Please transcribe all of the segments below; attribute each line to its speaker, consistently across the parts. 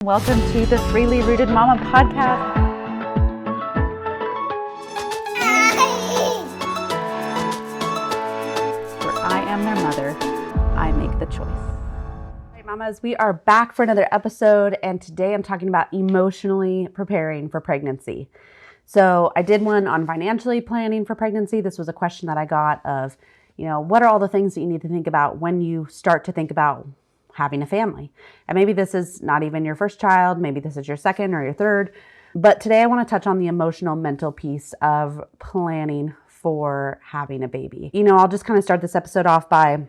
Speaker 1: Welcome to the Freely Rooted Mama podcast. Where I am their mother, I make the choice. Hey mamas, we are back for another episode, and today I'm talking about emotionally preparing for pregnancy. So I did one on financially planning for pregnancy. This was a question that I got of, what are all the things that you need to think about when you start to think about having a family? And maybe this is not even your first child, maybe this is your second or your third, but today I want to touch on the emotional mental piece of planning for having a baby. I'll just kind of start this episode off by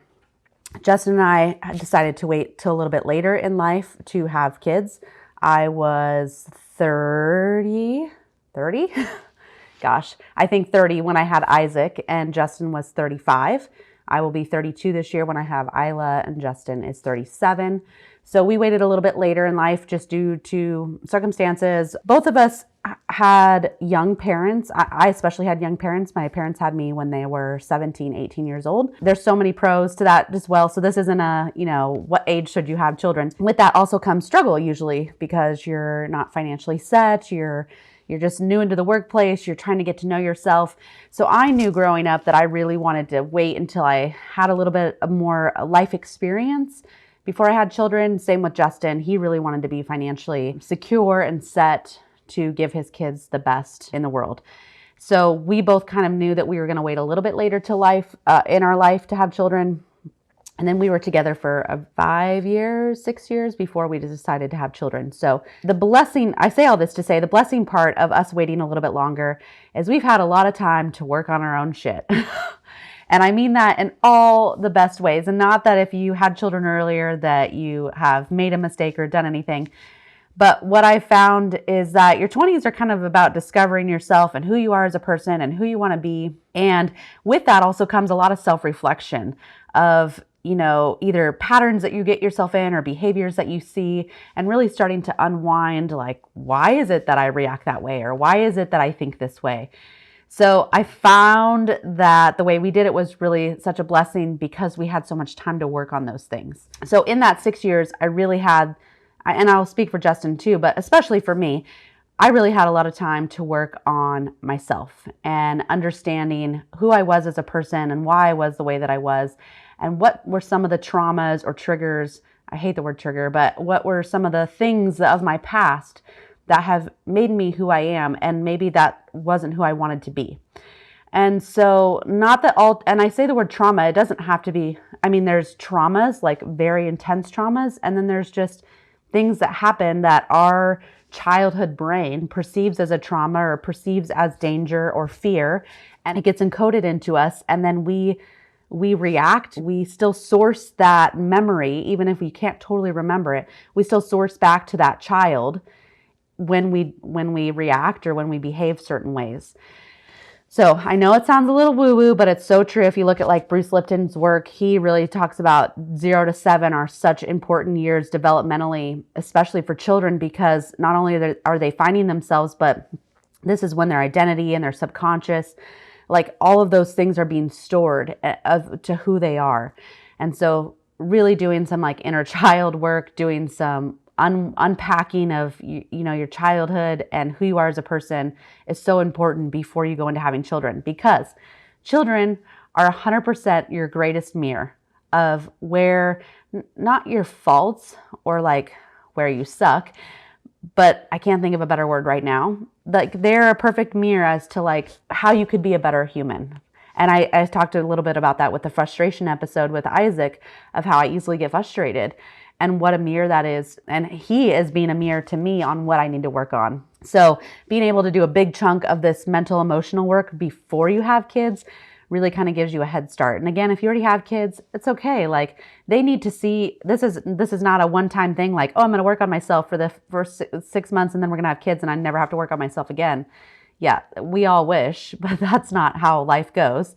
Speaker 1: Justin and I had decided to wait till a little bit later in life to have kids. I was 30? Gosh, I think 30 when I had Isaac, and Justin was 35. I will be 32 this year when I have Isla, and Justin is 37. So we waited a little bit later in life just due to circumstances. Both of us had young parents. I especially had young parents. My parents had me when they were 17, 18 years old. There's so many pros to that as well. So this isn't a, what age should you have children? With that also comes struggle usually because you're not financially set. You're just new into the workplace. You're trying to get to know yourself. So I knew growing up that I really wanted to wait until I had a little bit more life experience before I had children. Same with Justin. He really wanted to be financially secure and set to give his kids the best in the world. So we both kind of knew that we were going to wait a little bit later to life in our life to have children. And then we were together for 6 years before we decided to have children. So the blessing, I say all this to say, the blessing part of us waiting a little bit longer is we've had a lot of time to work on our own shit. And I mean that in all the best ways. And not that if you had children earlier that you have made a mistake or done anything. But what I found is that your 20s are kind of about discovering yourself and who you are as a person and who you want to be. And with that also comes a lot of self-reflection of either patterns that you get yourself in or behaviors that you see, and really starting to unwind, like, why is it that I react that way? Or why is it that I think this way? So I found that the way we did it was really such a blessing because we had so much time to work on those things. So in that 6 years, I really had, and I'll speak for Justin too, but especially for me, I really had a lot of time to work on myself and understanding who I was as a person and why I was the way that I was. And what were some of the traumas or triggers, I hate the word trigger, but what were some of the things of my past that have made me who I am, and maybe that wasn't who I wanted to be. And so not that all, and I say the word trauma, it doesn't have to be, there's traumas, like very intense traumas, and then there's just things that happen that our childhood brain perceives as a trauma or perceives as danger or fear, and it gets encoded into us, and then we react. We still source that memory, even if we can't totally remember it, we still source back to that child when we react or when we behave certain ways. So I know it sounds a little woo-woo, but it's so true. If you look at like Bruce Lipton's work, he really talks about 0 to 7 are such important years developmentally, especially for children, because not only are they finding themselves, but this is when their identity and their subconscious, like all of those things are being stored to who they are. And so really doing some like inner child work, doing some unpacking of, your childhood and who you are as a person is so important before you go into having children, because children are 100% your greatest mirror of where, not your faults or like where you suck, but I can't think of a better word right now. Like they're a perfect mirror as to like how you could be a better human. And I talked a little bit about that with the frustration episode with Isaac, of how I easily get frustrated and what a mirror that is. And he is being a mirror to me on what I need to work on. So being able to do a big chunk of this mental, emotional work before you have kids really kind of gives you a head start. And again, if you already have kids, it's okay. Like they need to see, this is not a one-time thing. Like, oh, I'm going to work on myself for the first 6 months and then we're going to have kids and I never have to work on myself again. Yeah, we all wish, but that's not how life goes.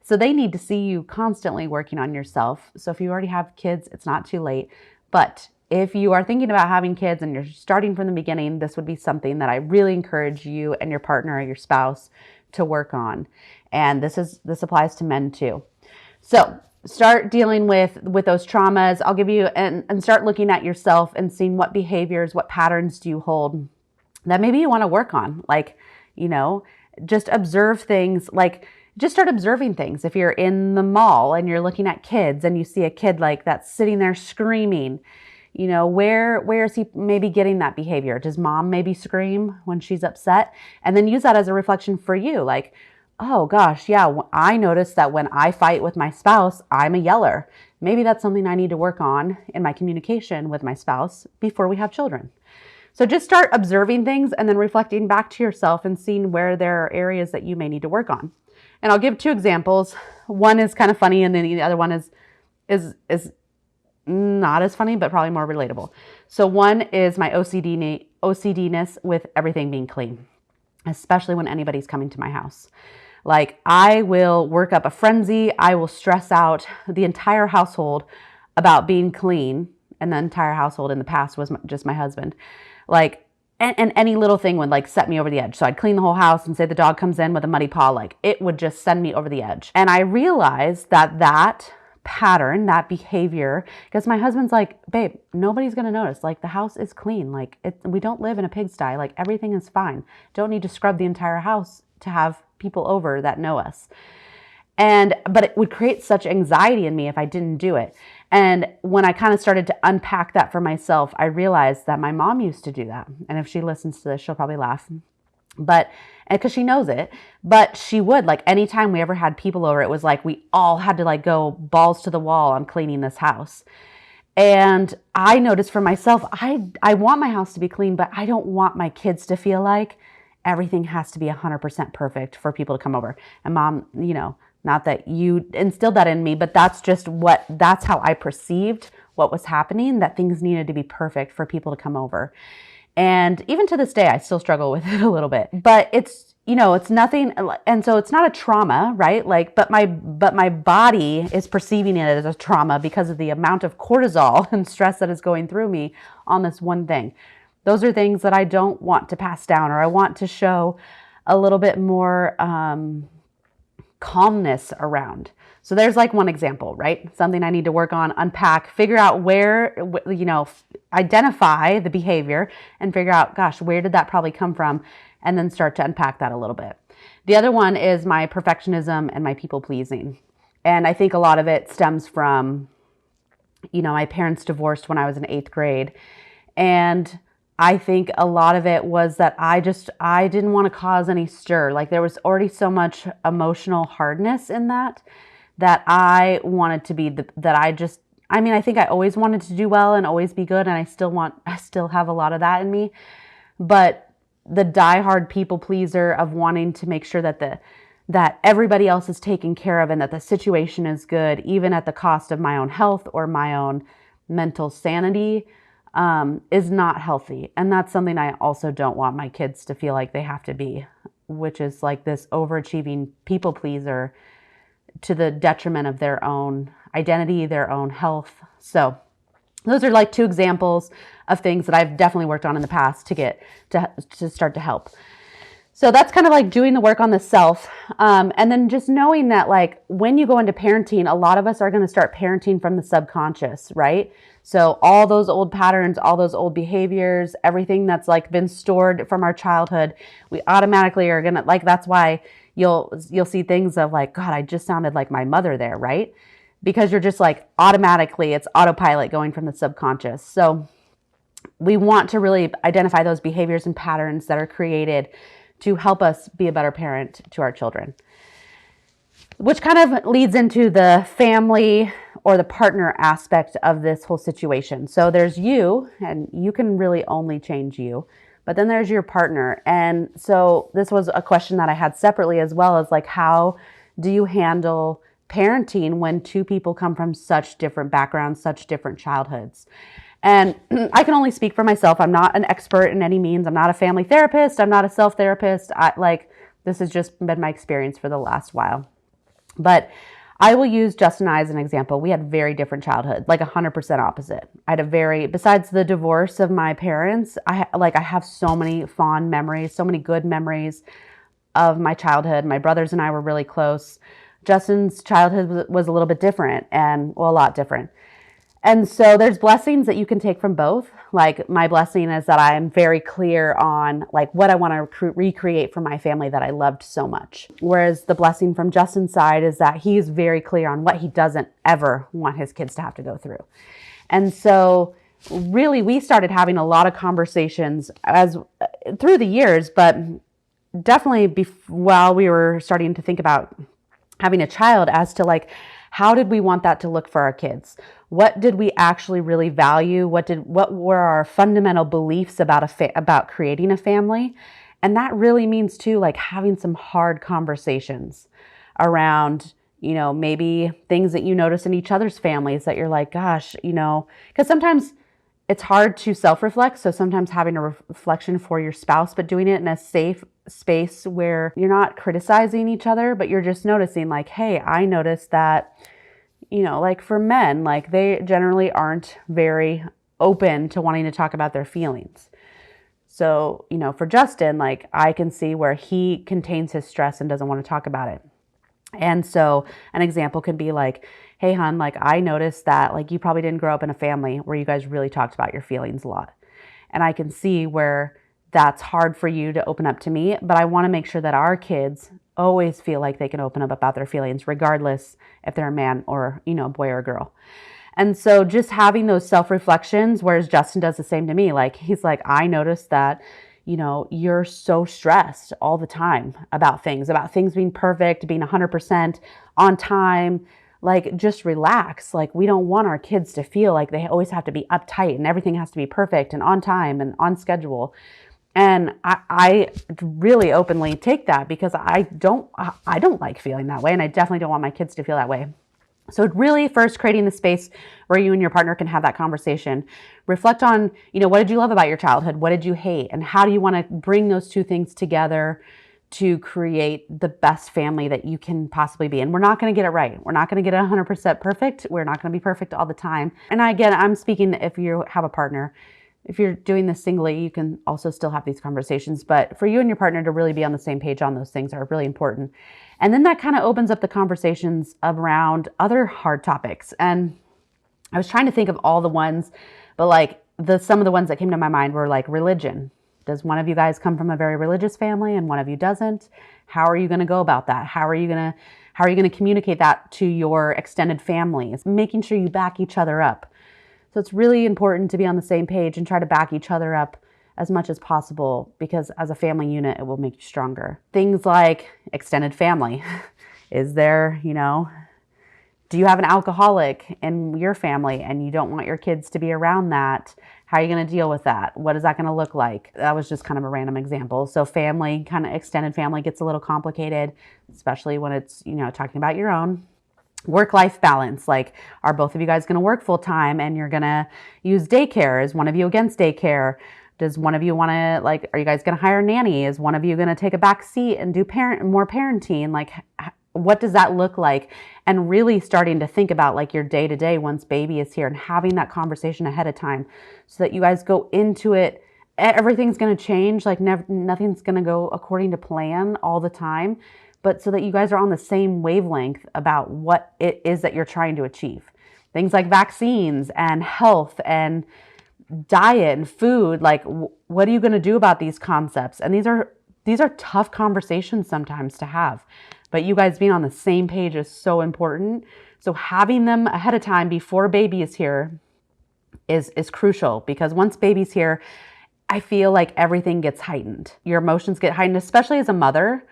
Speaker 1: So they need to see you constantly working on yourself. So if you already have kids, it's not too late. But if you are thinking about having kids and you're starting from the beginning, this would be something that I really encourage you and your partner or your spouse to work on. And this applies to men too. So start dealing with those traumas. I'll give you, and start looking at yourself and seeing what behaviors, what patterns do you hold that maybe you want to work on. Like, just observe things, like just start observing things. If you're in the mall and you're looking at kids and you see a kid like that's sitting there screaming, where is he maybe getting that behavior? Does mom maybe scream when she's upset? And then use that as a reflection for you. Like, oh gosh, yeah, I noticed that when I fight with my spouse, I'm a yeller. Maybe that's something I need to work on in my communication with my spouse before we have children. So just start observing things and then reflecting back to yourself and seeing where there are areas that you may need to work on. And I'll give 2 examples. One is kind of funny, and then the other one is not as funny, but probably more relatable. So one is my OCD-ness with everything being clean, especially when anybody's coming to my house. Like, I will work up a frenzy. I will stress out the entire household about being clean. And the entire household in the past was just my husband. Like, and any little thing would like set me over the edge. So I'd clean the whole house and say the dog comes in with a muddy paw, like it would just send me over the edge. And I realized that pattern, that behavior, because my husband's like, babe, nobody's going to notice. Like, the house is clean. Like, we don't live in a pigsty. Like, everything is fine. Don't need to scrub the entire house to have people over that know us. But it would create such anxiety in me if I didn't do it. And when I kind of started to unpack that for myself, I realized that my mom used to do that. And if she listens to this, she'll probably laugh. But, because she knows it, but she would, like, anytime we ever had people over, it was like we all had to like go balls to the wall on cleaning this house. And I noticed for myself, I want my house to be clean, but I don't want my kids to feel like everything has to be 100% perfect for people to come over. And mom, not that you instilled that in me, but that's how I perceived what was happening, that things needed to be perfect for people to come over. And even to this day, I still struggle with it a little bit, but it's nothing. And so it's not a trauma, right? Like, but my body is perceiving it as a trauma because of the amount of cortisol and stress that is going through me on this one thing. Those are things that I don't want to pass down, or I want to show a little bit more, calmness around. So there's like one example, right? Something I need to work on, unpack, figure out where, identify the behavior and figure out, gosh, where did that probably come from? And then start to unpack that a little bit. The other one is my perfectionism and my people pleasing. And I think a lot of it stems from, my parents divorced when I was in 8th grade. And I think a lot of it was that I didn't want to cause any stir. Like, there was already so much emotional hardness in that I wanted to be I think I always wanted to do well and always be good. And I still have a lot of that in me, but the diehard people pleaser of wanting to make sure that everybody else is taken care of and that the situation is good, even at the cost of my own health or my own mental sanity, is not healthy. And that's something I also don't want my kids to feel like they have to be, which is like this overachieving people pleaser to the detriment of their own identity, their own health. So those are like 2 examples of things that I've definitely worked on in the past to get to start to help. So that's kind of like doing the work on the self. And then just knowing that, like, when you go into parenting, a lot of us are going to start parenting from the subconscious, right? So all those old patterns, all those old behaviors, everything that's like been stored from our childhood, we automatically are going to, like, that's why you'll see things of like, God, I just sounded like my mother there, right? Because you're just like automatically, it's autopilot going from the subconscious. So we want to really identify those behaviors and patterns that are created to help us be a better parent to our children, which kind of leads into the family or the partner aspect of this whole situation. So there's you, and you can really only change you, but then there's your partner. And so this was a question that I had separately as well, as like, how do you handle parenting when 2 people come from such different backgrounds, such different childhoods? And I can only speak for myself. I'm not an expert in any means. I'm not a family therapist. I'm not a self-therapist. This has just been my experience for the last while. But I will use Justin and I as an example. We had very different childhood, like 100% opposite. Besides the divorce of my parents, I have so many fond memories, so many good memories of my childhood. My brothers and I were really close. Justin's childhood was a little bit different, and well, a lot different. And so there's blessings that you can take from both. Like my blessing is that I'm very clear on like what I want to recreate for my family that I loved so much. Whereas the blessing from Justin's side is that he's very clear on what he doesn't ever want his kids to have to go through. And so really we started having a lot of conversations as through the years, but definitely while we were starting to think about having a child, as to like, how did we want that to look for our kids? What did we actually really value? What were our fundamental beliefs about creating a family? And that really means too, like having some hard conversations around, maybe things that you notice in each other's families that you're like, gosh, because sometimes it's hard to self-reflect. So sometimes having a reflection for your spouse, but doing it in a safe space where you're not criticizing each other, but you're just noticing like, hey, I noticed that, like for men, like they generally aren't very open to wanting to talk about their feelings. So, for Justin, like I can see where he contains his stress and doesn't want to talk about it. And so an example could be like, hey, hon, like I noticed that like you probably didn't grow up in a family where you guys really talked about your feelings a lot. And I can see where that's hard for you to open up to me, but I want to make sure that our kids always feel like they can open up about their feelings, regardless if they're a man or, boy or girl. And so just having those self-reflections, whereas Justin does the same to me, like he's like, I noticed that you're so stressed all the time about things being perfect, being 100% on time. Like, just relax. Like, we don't want our kids to feel like they always have to be uptight and everything has to be perfect and on time and on schedule. And I really openly take that because I don't like feeling that way. And I definitely don't want my kids to feel that way. So really first creating the space where you and your partner can have that conversation. Reflect on, what did you love about your childhood? What did you hate? And how do you want to bring those two things together to create the best family that you can possibly be? And we're not going to get it right. We're not going to get it 100% perfect. We're not going to be perfect all the time. And I'm speaking if you have a partner. If you're doing this singly, you can also still have these conversations. But for you and your partner to really be on the same page on those things are really important. And then that kind of opens up the conversations around other hard topics. And I was trying to think of all the ones, but like some of the ones that came to my mind were like religion. Does one of you guys come from a very religious family and one of you doesn't? How are you going to go about that? How are you going to communicate that to your extended family? It's making sure you back each other up. So it's really important to be on the same page and try to back each other up as much as possible, because as a family unit, it will make you stronger. Things like extended family. Is there, do you have an alcoholic in your family and you don't want your kids to be around that? How are you going to deal with that? What is that going to look like? That was just kind of a random example. So family, kind of extended family gets a little complicated, especially when it's, talking about your own. Work-life balance, like are both of you guys going to work full time and you're going to use daycare? Is one of you against daycare? Does one of you want to, like, are you guys going to hire a nanny? Is one of you going to take a back seat and do more parenting? Like, what does that look like? And really starting to think about like your day to day once baby is here and having that conversation ahead of time so that you guys go into it. Everything's going to change. Like nothing's going to go according to plan all the time, but so that you guys are on the same wavelength about what it is that you're trying to achieve. Things like vaccines and health and diet and food. Like, what are you going to do about these concepts? And these are tough conversations sometimes to have, but you guys being on the same page is so important. So having them ahead of time before baby is here is crucial, because once baby's here, I feel like everything gets heightened. Your emotions get heightened, especially as a mother.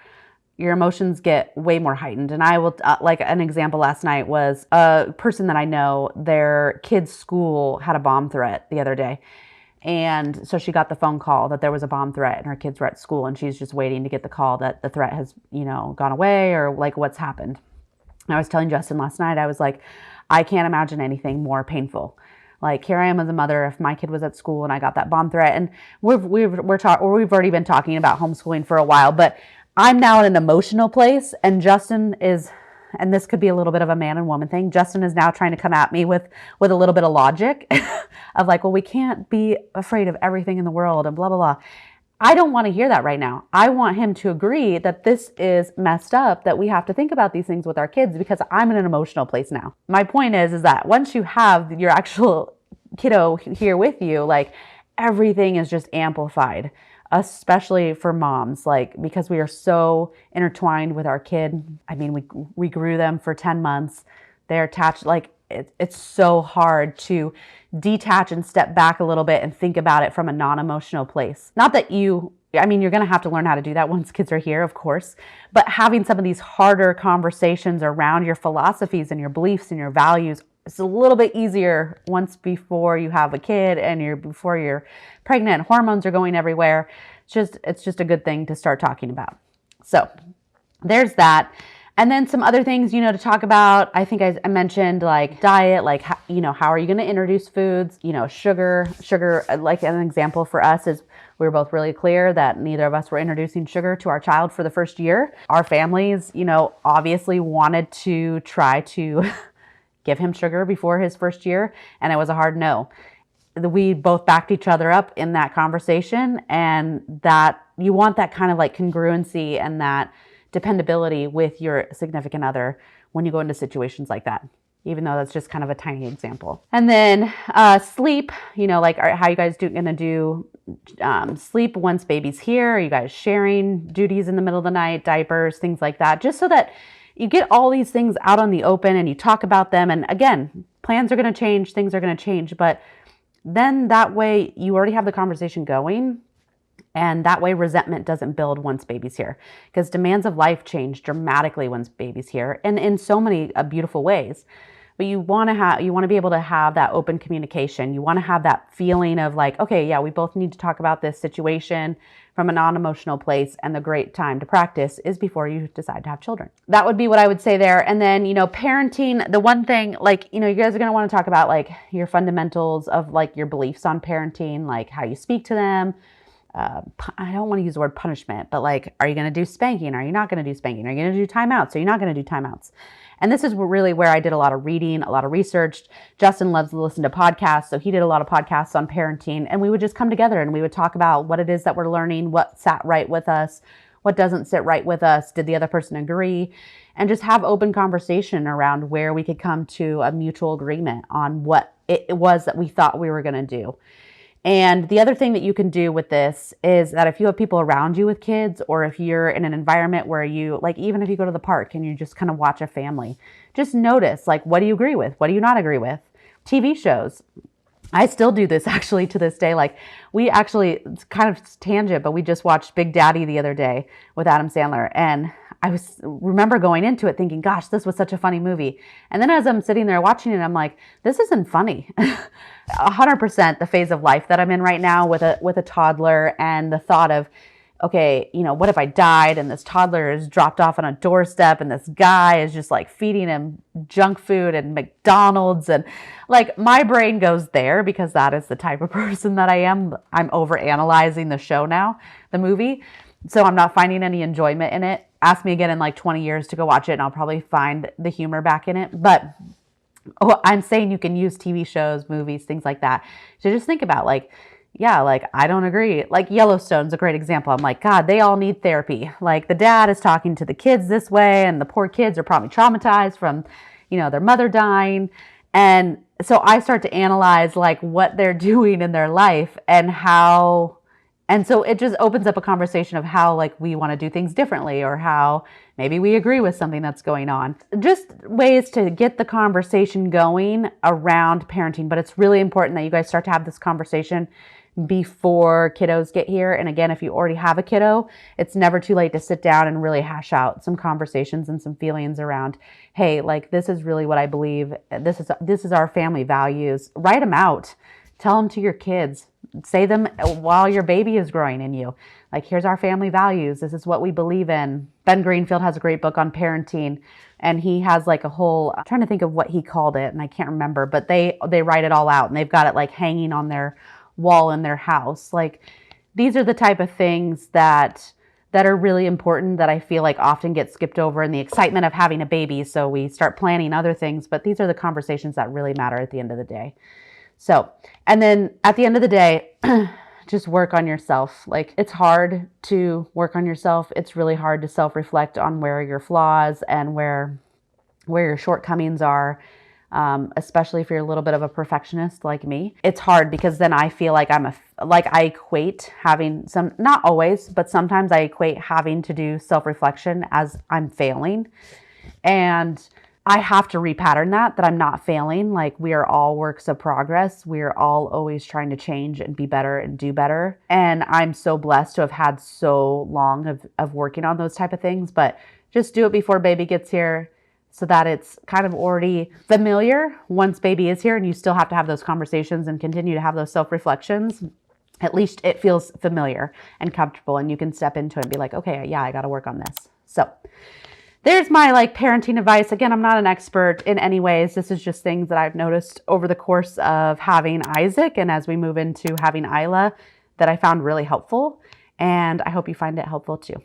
Speaker 1: Your emotions get way more heightened. And I will, like an example last night was a person that I know, their kid's school had a bomb threat the other day. And so she got the phone call that there was a bomb threat and her kids were at school, and she's just waiting to get the call that the threat has, gone away, or like what's happened. And I was telling Justin last night, I was like, I can't imagine anything more painful. Like, here I am as a mother, if my kid was at school and I got that bomb threat, and we've already been talking about homeschooling for a while, but I'm now in an emotional place, and Justin is, and this could be a little bit of a man and woman thing, Justin is now trying to come at me with a little bit of logic of like, well, we can't be afraid of everything in the world and blah, blah, blah. I don't want to hear that right now. I want him to agree that this is messed up, that we have to think about these things with our kids, because I'm in an emotional place now. My point is that once you have your actual kiddo here with you, like everything is just amplified, especially for moms, like because we are so intertwined with our kid. I mean, we grew them for 10 months. They're attached, like it's so hard to detach and step back a little bit and think about it from a non-emotional place. Not that you're going to have to learn how to do that once kids are here, of course, but having some of these harder conversations around your philosophies and your beliefs and your values, it's a little bit easier once before you have a kid and before you're pregnant, hormones are going everywhere. It's just a good thing to start talking about. So there's that. And then some other things, to talk about. I think I mentioned like diet, like, how are you going to introduce foods? Sugar, like an example for us is we were both really clear that neither of us were introducing sugar to our child for the first year. Our families, obviously wanted to try to give him sugar before his first year. And it was a hard no. We both backed each other up in that conversation, and that you want that kind of like congruency and that dependability with your significant other when you go into situations like that, even though that's just kind of a tiny example. And then sleep, like how you guys going to do sleep once baby's here? Are you guys sharing duties in the middle of the night, diapers, things like that, just so that you get all these things out on the open and you talk about them. And again, plans are going to change, things are going to change, but then that way you already have the conversation going. And that way resentment doesn't build once baby's here, because demands of life change dramatically once baby's here, and in so many beautiful ways. But you want to be able to have that open communication. You want to have that feeling of like, okay, yeah, we both need to talk about this situation from a non-emotional place, and the great time to practice is before you decide to have children. That would be what I would say there. And then, parenting, the one thing, like, you guys are going to want to talk about like your fundamentals of like your beliefs on parenting, like how you speak to them. I don't want to use the word punishment, but like, are you going to do spanking? Are you not going to do spanking? Are you going to do timeouts? Are you not going to do timeouts? And this is really where I did a lot of reading, a lot of research. Justin loves to listen to podcasts, so he did a lot of podcasts on parenting, and we would just come together and we would talk about what it is that we're learning, what sat right with us, what doesn't sit right with us, did the other person agree, and just have open conversation around where we could come to a mutual agreement on what it was that we thought we were going to do. And the other thing that you can do with this is that if you have people around you with kids, or if you're in an environment where you, like, even if you go to the park and you just kind of watch a family, just notice, like, what do you agree with? What do you not agree with? TV shows. I still do this actually to this day. Like, we actually, it's kind of tangent, but we just watched Big Daddy the other day with Adam Sandler. And I remember going into it thinking, gosh, this was such a funny movie. And then as I'm sitting there watching it, I'm like, this isn't funny. 100% the phase of life that I'm in right now with a toddler, and the thought of, okay, what if I died and this toddler is dropped off on a doorstep and this guy is just like feeding him junk food and McDonald's, and like my brain goes there because that is the type of person that I am. I'm overanalyzing the show now, the movie. So I'm not finding any enjoyment in it. Ask me again in like 20 years to go watch it and I'll probably find the humor back in it. But I'm saying you can use TV shows, movies, things like that. So just think about like, yeah, like I don't agree. Like Yellowstone's a great example. I'm like, God, they all need therapy. Like the dad is talking to the kids this way, and the poor kids are probably traumatized from, their mother dying. And so I start to analyze like what they're doing in their life and how. And so it just opens up a conversation of how like we want to do things differently, or how maybe we agree with something that's going on. Just ways to get the conversation going around parenting. But it's really important that you guys start to have this conversation before kiddos get here. And again, if you already have a kiddo, it's never too late to sit down and really hash out some conversations and some feelings around, hey, like this is really what I believe. This is our family values. Write them out. Tell them to your kids. Say them while your baby is growing in you. Like, here's our family values. This is what we believe in. Ben Greenfield has a great book on parenting, and he has like a whole, I'm trying to think of what he called it, and I can't remember, but they write it all out, and they've got it like hanging on their wall in their house. Like, these are the type of things that are really important that I feel like often get skipped over in the excitement of having a baby. So we start planning other things, but these are the conversations that really matter at the end of the day. So, and then at the end of the day, just work on yourself. Like, it's hard to work on yourself. It's really hard to self-reflect on where your flaws and where your shortcomings are. Especially if you're a little bit of a perfectionist like me. It's hard because then I feel like I equate having not always, but sometimes I equate having to do self-reflection as I'm failing. And I have to repattern that I'm not failing. Like, we are all works of progress. We are all always trying to change and be better and do better. And I'm so blessed to have had so long of working on those type of things, but just do it before baby gets here, so that it's kind of already familiar once baby is here, and you still have to have those conversations and continue to have those self-reflections. At least it feels familiar and comfortable, and you can step into it and be like, okay, yeah, I got to work on this. So there's my parenting advice. Again, I'm not an expert in any ways. This is just things that I've noticed over the course of having Isaac, and as we move into having Isla, that I found really helpful. And I hope you find it helpful too.